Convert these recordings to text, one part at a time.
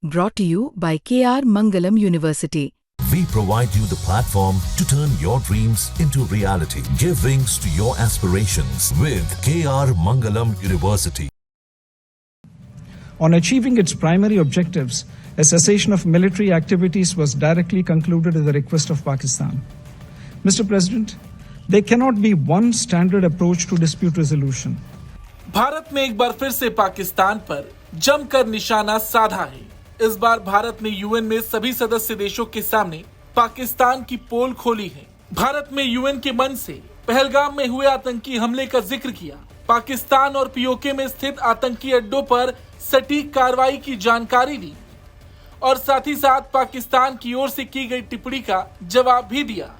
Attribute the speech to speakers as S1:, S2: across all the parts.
S1: Brought to you by KR Mangalam University.
S2: We provide you the platform to turn your dreams into reality. Give wings to your aspirations with KR Mangalam University.
S3: On achieving its primary objectives, a cessation of military activities was directly concluded at the request of Pakistan. Mr. President, there cannot be one standard approach to dispute resolution.
S4: Bharat में एक बार फिर से पाकिस्तान पर जमकर निशाना साधा है। इस बार भारत ने यूएन में सभी सदस्य देशों के सामने पाकिस्तान की पोल खोली है। भारत में यूएन के मंच से पहलगाम में हुए आतंकी हमले का जिक्र किया। पाकिस्तान और पीओके में स्थित आतंकी अड्डों पर सटीक कार्रवाई की जानकारी दी और साथ ही साथ पाकिस्तान की ओर से की गई टिप्पणी का जवाब भी दिया।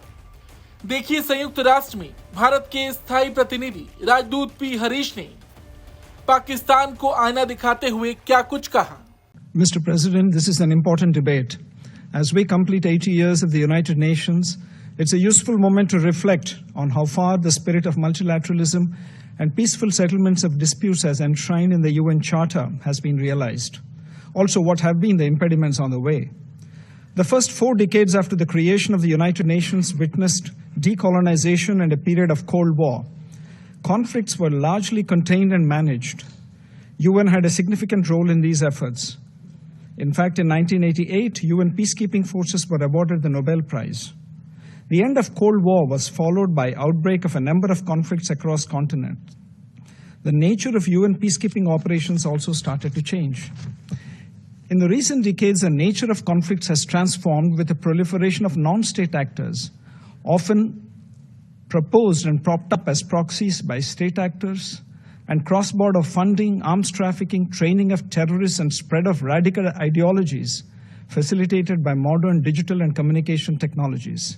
S4: देखिए संयुक्त राष्ट्र में भारत के स्थायी प्रतिनिधि राजदूत पी हरीश ने पाकिस्तान को आईना दिखाते हुए क्या कुछ कहा।
S3: Mr. President, this is an important debate. As we complete 80 years of the United Nations, it's a useful moment to reflect on how far the spirit of multilateralism and peaceful settlements of disputes as enshrined in the UN Charter has been realized. Also, what have been the impediments on the way? The first 4 decades after the creation of the United Nations witnessed decolonization and a period of Cold War. Conflicts were largely contained and managed. UN had a significant role in these efforts. In fact, in 1988, UN peacekeeping forces were awarded the Nobel Prize. The end of Cold War was followed by outbreak of a number of conflicts across continents. The nature of UN peacekeeping operations also started to change. In the recent decades, the nature of conflicts has transformed with the proliferation of non-state actors, often proposed and propped up as proxies by state actors, and cross-border funding, arms trafficking, training of terrorists, and spread of radical ideologies facilitated by modern digital and communication technologies.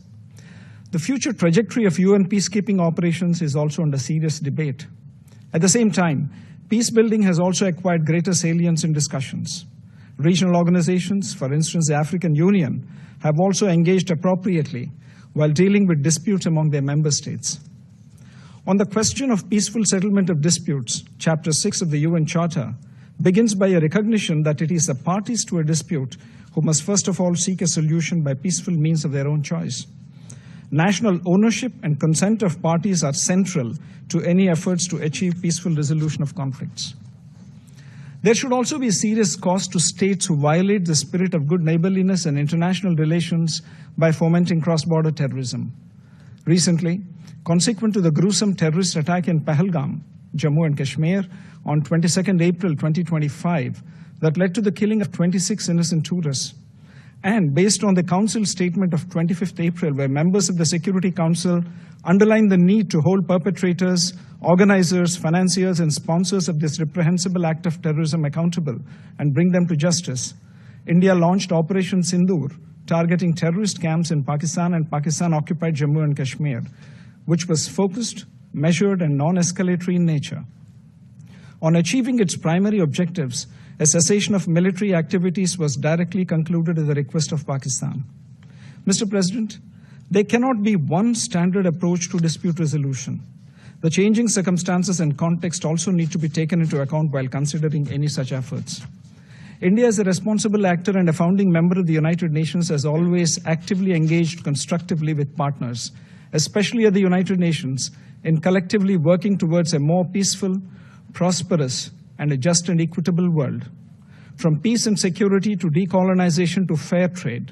S3: The future trajectory of UN peacekeeping operations is also under serious debate. At the same time, peace building has also acquired greater salience in discussions. Regional organizations, for instance the African Union, have also engaged appropriately while dealing with disputes among their member states. On the question of peaceful settlement of disputes, Chapter 6 of the UN Charter begins by a recognition that it is the parties to a dispute who must first of all seek a solution by peaceful means of their own choice. National ownership and consent of parties are central to any efforts to achieve peaceful resolution of conflicts. There should also be a serious cost to states who violate the spirit of good neighborliness and international relations by fomenting cross-border terrorism. Recently, consequent to the gruesome terrorist attack in Pahlegam, Jammu and Kashmir, on 22nd April 2025, that led to the killing of 26 innocent tourists, and based on the Council statement of 25th April, where members of the Security Council underlined the need to hold perpetrators, organizers, financiers, and sponsors of this reprehensible act of terrorism accountable and bring them to justice, India launched Operation Sindoor, targeting terrorist camps in Pakistan and Pakistan-occupied Jammu and Kashmir, which was focused, measured, and non-escalatory in nature. On achieving its primary objectives, a cessation of military activities was directly concluded at the request of Pakistan. Mr. President, there cannot be one standard approach to dispute resolution. The changing circumstances and context also need to be taken into account while considering any such efforts. India, as a responsible actor and a founding member of the United Nations, has always actively engaged constructively with partners, especially at the United Nations, in collectively working towards a more peaceful, prosperous, and a just and equitable world. From peace and security to decolonization to fair trade,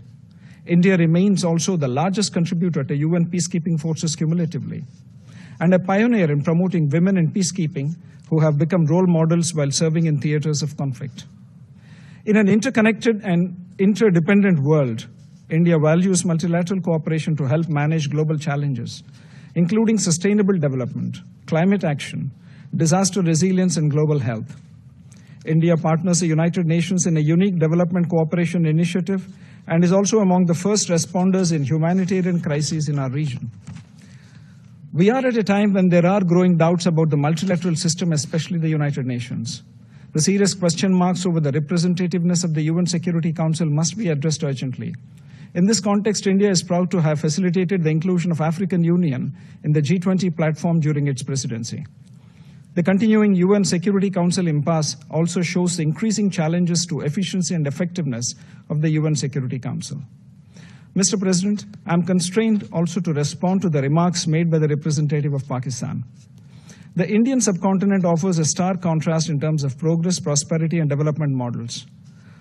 S3: India remains also the largest contributor to UN peacekeeping forces cumulatively, and a pioneer in promoting women in peacekeeping who have become role models while serving in theaters of conflict. In an interconnected and interdependent world, India values multilateral cooperation to help manage global challenges, including sustainable development, climate action, disaster resilience, and global health. India partners the United Nations in a unique development cooperation initiative and is also among the first responders in humanitarian crises in our region. We are at a time when there are growing doubts about the multilateral system, especially the United Nations. The serious question marks over the representativeness of the UN Security Council must be addressed urgently. In this context, India is proud to have facilitated the inclusion of African Union in the G20 platform during its presidency. The continuing UN Security Council impasse also shows the increasing challenges to efficiency and effectiveness of the UN Security Council. Mr. President, I am constrained also to respond to the remarks made by the representative of Pakistan. The Indian subcontinent offers a stark contrast in terms of progress, prosperity, and development models.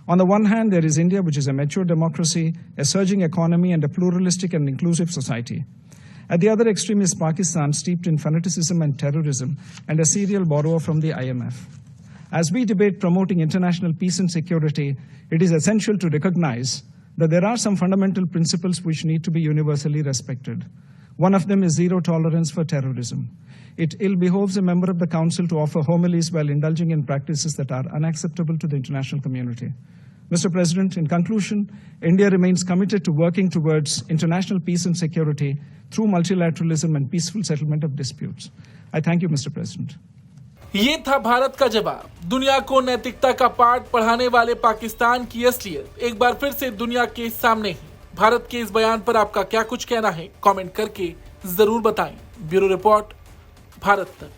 S3: On the one hand, there is India, which is a mature democracy, a surging economy, and a pluralistic and inclusive society. At the other extreme is Pakistan, steeped in fanaticism and terrorism, and a serial borrower from the IMF. As we debate promoting international peace and security, it is essential to recognize that there are some fundamental principles which need to be universally respected. One of them is zero tolerance for terrorism. It ill behoves a member of the Council to offer homilies while indulging in practices that are unacceptable to the international community. Mr. President, in conclusion, India remains committed to working towards international peace and security through multilateralism and peaceful settlement of disputes. I thank you, Mr. President.
S4: ये था भारत का जवाब। दुनिया को नैतिकता का पाठ पढ़ाने वाले पाकिस्तान की असलियत एक बार फिर से दुनिया के सामने है। भारत के इस बयान पर आपका क्या कुछ कहना है, कमेंट करके जरूर बताएं। ब्यूरो रिपोर्ट, भारत तक।